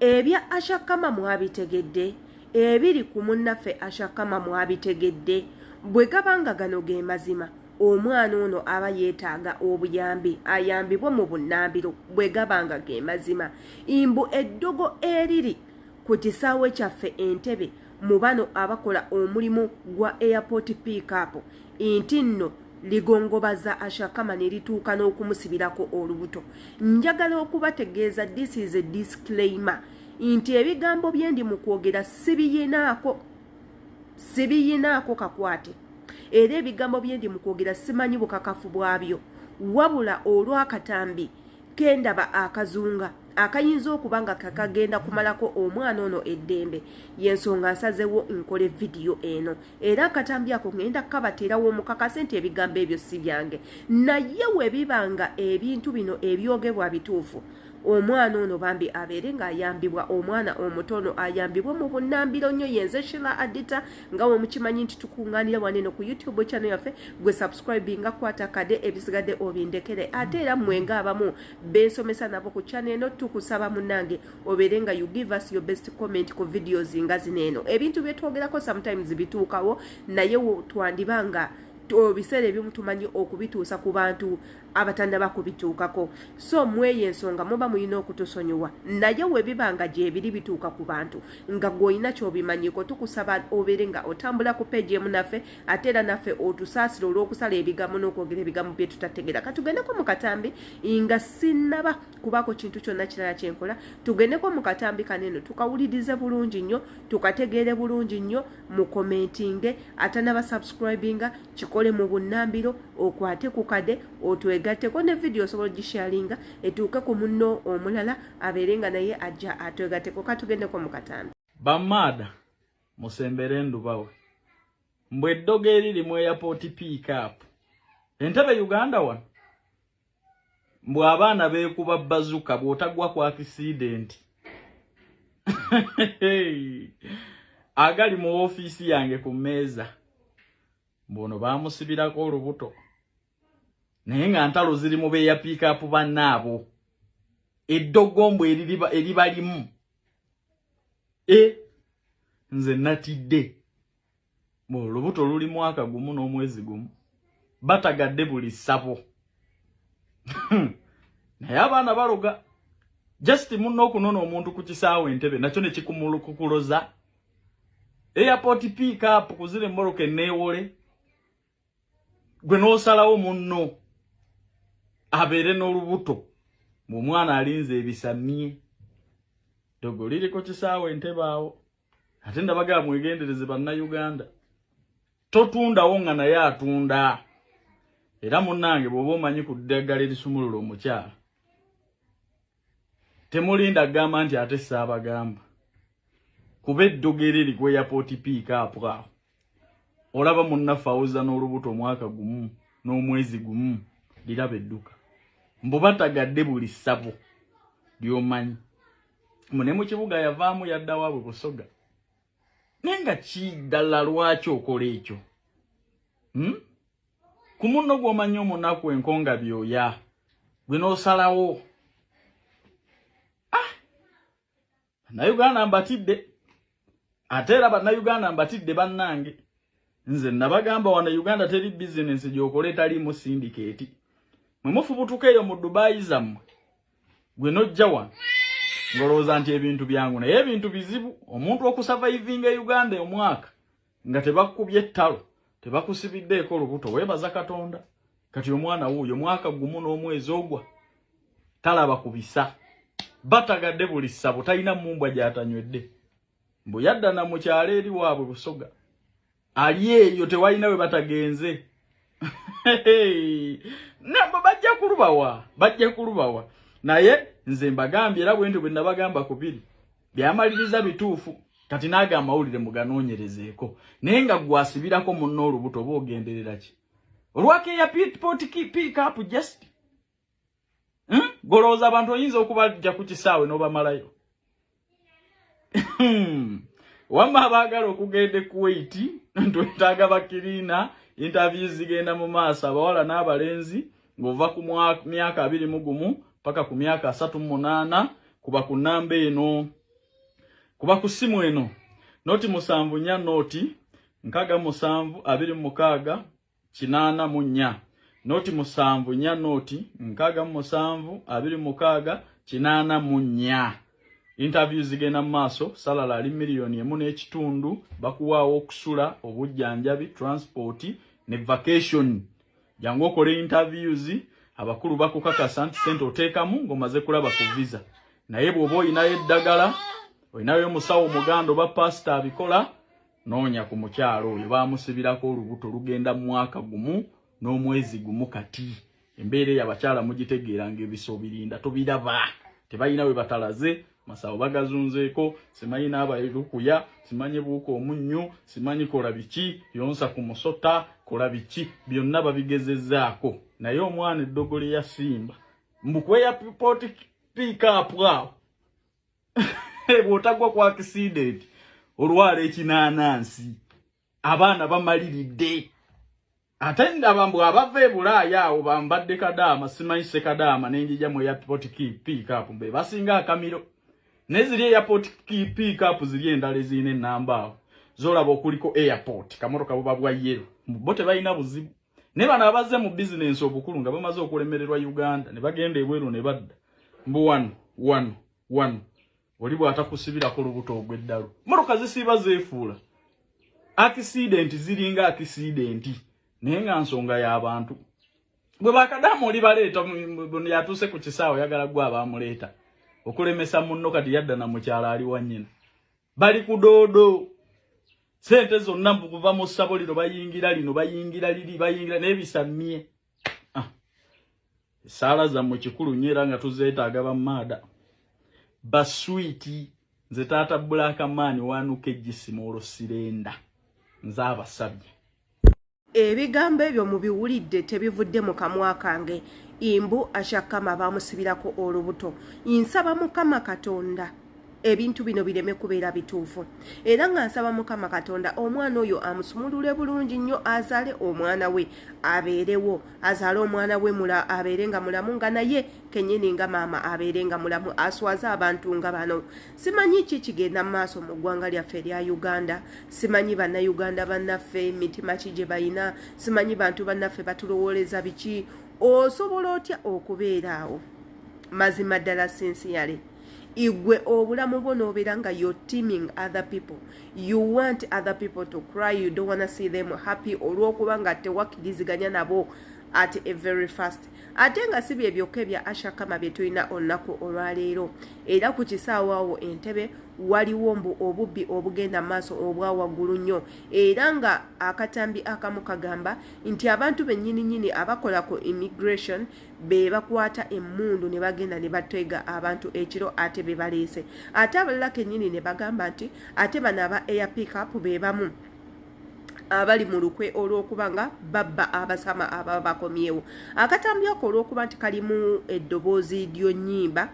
ebya Usherkarma mwabitegedde ebiri ku munnaffe Usherkarma mwabitegedde bwe gabanga gano ge mazima omwana ono aba yeetaaga obuyambi ayambibwe mu bunnambiro bwe gabanga ge mazima imbu eddogo eriri ku kisaawe kyaffe Entebe mu bano abakola omulimu gwa airport pick-up inti nno ligongobaza Usherkarma ne lituuka n'okumusibirako olubuto. Njagala okubategeeza this is a disclaimer nti ebigambo bye ndi mu kwogera sibiyinaako kakwate era ebigambo bye ndi mu kwogera simanyi bukakafu bwabyo wabula olw'akatambi kendaba akazunga akayinza okuba nga kakagenda kumalako omwana ono eddembe y'ensonga nsazeewo nkole vidiyo eno era akatambi ako ngenda kabateerawo omukakase nti ebigambo ebyo si byange naye we bibanga ebintu bino ebyogebwa bituufu omwana ono bambi abeere ng'ayambibwa omwana omutono ayambibwa mu bunnambiro nnyo yenze Sheila Adita nga we mukimanyi nti tukungaanira waneno ku YouTube channel yaffe gwe subscribinga kwata kade ebisigadde obindekere ate era mwenga abamu bensomesa nabo ku channel eno tukusaba munange obeere nga you give us your best comment ku videos nga zineeno ebintu bye twogerako sometimes bituukawo naye twandibanga biseera ebimu tumanyi okubituusa ku bantu abatannaba kubituukako so mweye ensonga muba mulina okutusonyiwa naye we bibanga gye biri bituuka ku bantu nga gw'olina ky'obimanyiko tukusaba obeere nga otambula ku peegi emu naffe ate era naffe otusaasira olw'okusala ebigambo n'okwogera ebigambo bye tutategeera katugendeko mu katambi nga sinnaba kubaako kintu kyonna kirala kyenkola tugendeko mu katambi kaneno tukawulirize bulungi nnyo tukategeere bulungi nnyo mu commentinge atanaba subscribinga kikole mu bunnambiro okwate ku kade otwegatteko ne video osobola gisharinga etuuke ku munno omulala abeere nga naye ajja atwegatteko katugendeko mu katambi bamada musembere ndubawe mbwe eddogo eriri mu airport pick-up Entebe Uganda wano mbwe abaana beekuba bazuka bw'otagwa ku accident agali mu ofiisi yange ku mmeeza mbono baamusibirako olubuto naye nga ntalo ziri mu beeya pick-up bannaabo eddogo mbwe eribalimu nze natidde olubuto luli mwaka gumu n'omwezi gumu batagadde buli ssabo naye abaana baloga just munno okunona omuntu ku Kisaawe Entebe nakyo ne kikumulukukuloza airport pick-up kuzire mboloke neewole gwe n'osalawo munno abeere n'olubuto mu mwana alinze ebisamye ddogo liri ku Kisaawe Entebe awo ate ndabaga mwegendereze bannayuganda totundawo nga naye atunda era munnange bw'oba omanyi ku ddagala erisumulula omukyala temulinda gamba nti ate saabagamba kuba eddogo eriri ku airport pick-up awo olaba munnaffe awuza n'olubuto omwaka gumu n'omwezi gumu liraba edduka mbu batagadde buli ssabo lyomanyi mune mu kibuga yavaamu yadda waabwe Busoga naye nga kiddala lwaki okola ekyo ku munno gw'omanyi omunaku enkonga byoya gwe n'osalawo bannayuganda mbatidde ate era bannayuganda mbatidde bannange nze nabagamba wana Uganda teri business gy'okola etaliimu syndicate mwe mufubutuka eyo mu Dubai zammwe gwe nojja wano ngolooza nti ebintu byangu naye ebintu bizibu omuntu okusavaivinga Uganda omwaka nga tebakubye ettalo tebakusibiddeeko olubuto weebaza Katonda kati omwana wuuyo mwaka gumu n'omwezi ogwa talaba kubisa batagadde buli ssabo talina mumbwa gy'atanywedde mbu yadda na mukyala eri waabwe Busoga ali eyo tewalina we batagenze nabo bajja kulubawa naye nze mbagambye era bwe ndi bwe nabagamba kubiri byamaliriza bituufu kati naaga amawulire muganoonyerezeeko naye nga gwasibirako munno olubuto oba ogenderera ki olwake ya pick-up just golooza abantu oyinza okubajja ku Kisaawe n'obamalayo wamma abaagala okugenda Kuwait ntwetaaga bakiriina interviews zigenda mu maaso abawala n'abalenzi ng'ova ku myaka 21 paka ku myaka 38 kuba ku nnamba eno kuba ku ssimu eno noti 7 noti 6 26 noti 7 noti 6 interviews zigenda maaso salala ali milioni 1.5 bakuwaawo okusula obujjanjabi transport ne vacation jangu okole interviews abakulu bakukakasa nti sente oteekamu ng'omaze kulaba ku visa naye bw'oba olinayo eddagala olinayo musawo muganda oba pastor abikola noonya ku mukyalo oyo baamusibirako olubuto lugenda mu mwaka gumu n'omwezi gumu kati embeera y'abakyala mugitegeera ng'ebiso birinda tobiraba tebalina we batalaze masawo bagazunzeeko simanyi n'abayirukuya simanyi buuka omunnyo simanyi kola biki yonsa ku musota kola biki byonna babigezezzaako naye omwana eddogo lye yasimba mbukweya pipoti piikaapu awo bw'otagwa ku accident olwala ekinaanansi abaana bamaliridde ate ndaba mbu abava e Bulaaya awo bambadde kadaama simanyi sekadaama n'enjija mu airport piikaapu be basinga akamiro neziri airport piikaapu ziri endala ezirina ennamba awo zolaba okuliko airport kamotoka buba bwa yero bo tebalina buzibu ne bano abazze mu bizinensi obukulu nga bamaze okulemererwa Uganda ne bagenda ebweru ne badda mbu wano oli bw'atakusibirako lubuto ogw'eddalu motoka zisiiba zeefuula accident ziringa accident naye nga nsonga y'abantu bwe bakadamu oli baleeta yatuuse ku Kisaawe yagala gwe abaamuleeta okulemesa munno kati yadda na mukyala ali wannyina bali ku doodo sente zonna kuva mu ssaboliro bayingira lino bayingira liri bayingira n'ebisamye esaala zammwe kikulu nnyo era nga tuzeetaaga bamaada baswiti nze taata Blackman wanuka ejjisimu olwo sirenda nze abasabye ebigambo ebyo mubiwulidde tebivudde mu kamwa kange imbu Usherkarma baamusibirako olubuto nsaba Mukama Katonda ebintu bino bireme kubeera bituufu era nga nsaba Mukama Katonda omwana oyo amusumulule bulungi nnyo azaale omwana we abeerewo azaale omwana we abeere nga mulamu nga naye kennyini nga maama abeere nga mulamu aswaze abantu nga bano simanyi ki kigenda mu maaso mu ggwanga lyaffe erya Uganda simanyi bannayuganda bannaffe mitima ki gye bayina simanyi bantu bannaffe batulowooleza biki osobola otya okubeera awo mazima ddala sincerely igwe obulamu bwo nobeera nga you're teaming other people you want other people to cry you don't want to see them happy olw'okuba nga tewakkiriziganya nabo at a very fast ate nga si bye byokka ebya Usherkarma bye tulina olunaku olwaleero era ku Kisaawe awo Entebbe waliwo mbu obubbi obugenda maaso obwa waggulu nnyo era nga akatambi akamu kagamba nti abantu bennyini abakola ku immigration be bakwata emmundu ne bagenda ne batega abantu ekiro ate be baleese ate abalala kennyini ne bagamba nti ate bano aba air pickup be bamu abali mu lukwe olw'okuba nga babba abasama ababa bakomyewo akatambi ako olw'okuba nti kalimu eddoboozi ly'onnyimba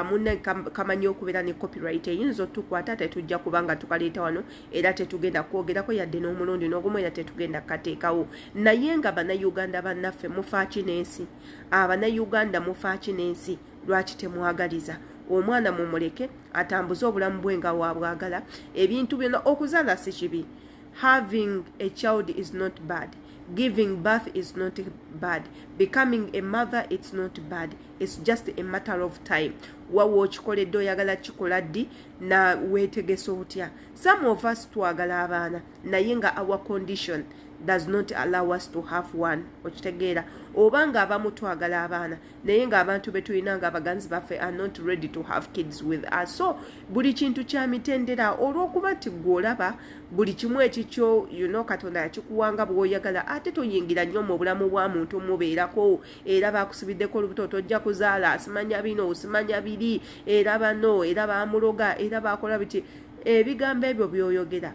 munne kamanyi okubeera ne copyright eyinza otukwata tetujja kubanga tukaleeta wano era tetugenda kwogerako yadde n'omulundi n'ogumu era tetugenda kukateekawo naye nga bannayuganda bannaffe mufa kinensi abannayuganda mufa kinensi lwaki temwagaliza omwana mumuleke atambuze obulamu bwe nga waabwagala ebintu byonna okuzaala si kibi having a child is not bad giving birth is not bad becoming a mother it's not bad it's just a matter of time wawo okikoledde oyagala kikola ddi na weetegesa otya some of us twagala abaana naye nga our condition does not allow us to have one okitegeera obanga abamu twagala abaana naye nga abantu betulina nga abaganzi baffe are not ready to have kids with us so buli kintu kya mitendera olw'okuba nti gw'olaba buli kimu ekikyo Katonda yakikuwanga bw'oyagala ate toyingira nnyo mu bulamu bwa muntu mubeerako era bakusibiddeko olubuto tojja kuzaala simanya bino simanya biri era bano era bamuloga era bakola biti ebigambo ebyo by'oyogera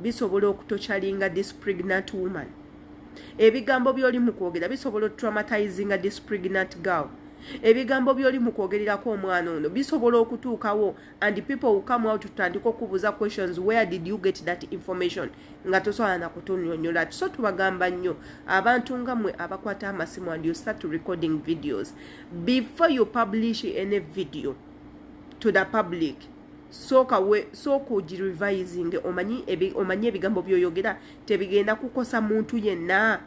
bisobola okutokyalinga this pregnant woman ebigambo by'oli mu kwogera bisobola otraumatizinga this pregnant girl ebigambo by'oli mu kwogererako omwana ono bisobola okutuukawo and people will come out tutandika okubuuza questions where did you get that information nga tosobola na kutunnyonnyola so tubagamba nnyo abantu nga mmwe abakwata amasimu and you start recording videos before you publish any video to the public sooka ogirevising omanye ebigambo byoyogera tebigenda kukosa muntu yenna,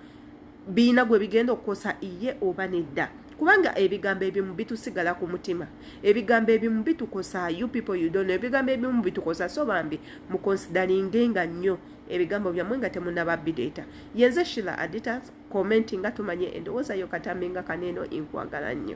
biina gwe bigenda okukosa iye oba nedda. Kubanga ebigambo ebimu bitusigala ku mutima, ebigambo ebimu bitukosa you people you don't know, ebigambo ebimu bitukosa, so bambi mu consideringenga nnyo ebigambo byammwe nga temunnaba bideta. Yenze Sheila Aditas commenting nga tumanye endowooza yo katambi nga kaneeno inkwagala nnyo.